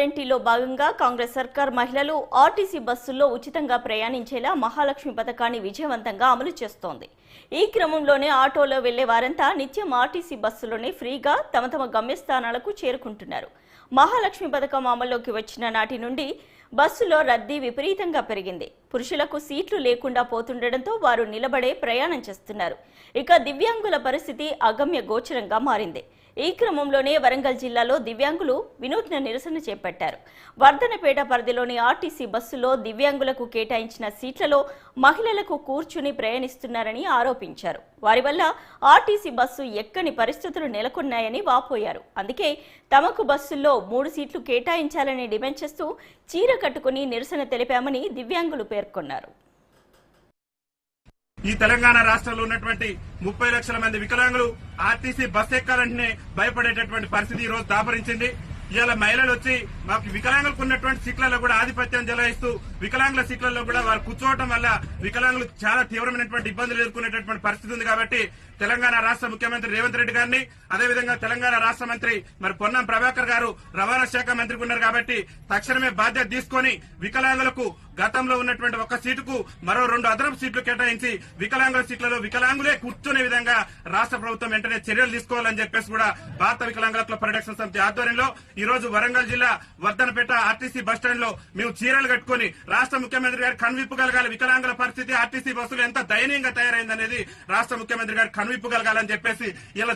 గ్యారంటీలో భాగంగా కాంగ్రెస్ సర్కార్ మహిళలు ఆర్టీసీ బస్సుల్లో ఉచితంగా ప్రయాణించేలా మహాలక్ష్మి పథకాన్ని విజయవంతంగా అమలు చేస్తోంది. ఈ క్రమంలోనే ఆటోలో వెళ్లే వారంతా నిత్యం ఆర్టీసీ బస్సులోనే ఫ్రీగా తమ తమ గమ్యస్థానాలకు చేరుకుంటున్నారు. మహాలక్ష్మి పథకం అమల్లోకి వచ్చిన నాటి నుండి బస్సులో రద్దీ విపరీతంగా పెరిగింది. పురుషులకు సీట్లు లేకుండా పోతుండటంతో వారు నిలబడే ప్రయాణం చేస్తున్నారు. ఇక దివ్యాంగుల పరిస్థితి అగమ్య గోచరంగా మారింది. ఈ క్రమంలోనే వరంగల్ జిల్లాలో దివ్యాంగులు వినూత్న నిరసన చేపట్టారు. వర్ధనపేట పరిధిలోని ఆర్టీసీ బస్సులో దివ్యాంగులకు కేటాయించిన సీట్లలో మహిళలకు కూర్చుని ప్రయాణిస్తున్నారని ఆరోపించారు. వారి వల్ల ఆర్టీసీ బస్సు ఎక్కని పరిస్థితులు నెలకొన్నాయని వాపోయారు. అందుకే తమకు బస్సుల్లో 3 సీట్లు కేటాయించాలని డిమాండ్ చేస్తూ చీర కట్టుకుని నిరసన తెలిపామని దివ్యాంగులు పేర్కొన్నారు. ఈ తెలంగాణ రాష్ట్రంలో ఉన్నటువంటి 30 లక్షల మంది వికలాంగులు ఆర్టీసీ బస్ ఎక్కాలంటేనే భయపడేటటువంటి పరిస్థితి ఈ రోజు దాపరించింది. ఇవాళ మహిళలు వచ్చి మాకు వికలాంగులకు ఉన్నటువంటి సీట్లలో కూడా ఆధిపత్యం చెలాయిస్తూ వికలాంగుల సీట్లలో కూడా వారు కూర్చోవడం వల్ల వికలాంగులు చాలా తీవ్రమైనటువంటి ఇబ్బందులు ఎదుర్కొనేటటువంటి పరిస్థితి ఉంది. కాబట్టి తెలంగాణ రాష్ట్ర ముఖ్యమంత్రి రేవంత్ రెడ్డి గారిని, అదేవిధంగా తెలంగాణ రాష్ట్ర మంత్రి పొన్నం ప్రభాకర్ గారు రవాణా శాఖ మంత్రికి ఉన్నారు. కాబట్టి తక్షణమే బాధ్యత తీసుకొని వికలాంగులకు గతంలో ఉన్నటువంటి 1 సీటుకు మరో 2 అదనపు సీట్లు కేటాయించి వికలాంగుల సీట్లలో వికలాంగులే కూర్చునే విధంగా రాష్ట్ర ప్రభుత్వం వెంటనే చర్యలు తీసుకోవాలని చెప్పేసి కూడా భారత వికలాంగుల హక్కుల పరిరక్షణ సమితి ఆధ్వర్యంలో ఈ రోజు వరంగల్ జిల్లా వర్ధనపేట ఆర్టీసీ బస్టాండ్ లో మేము చీరలు కట్టుకుని రాష్ట్ర ముఖ్యమంత్రి గారు కనువిప్పగలగాలి, వికలాంగుల పరిస్థితి ఆర్టీసీ బస్సులు ఎంత దయనీయంగా తయారైందనేది రాష్ట్ర ముఖ్యమంత్రి గారు కనువిప్పగలగాలని చెప్పేసి ఇలా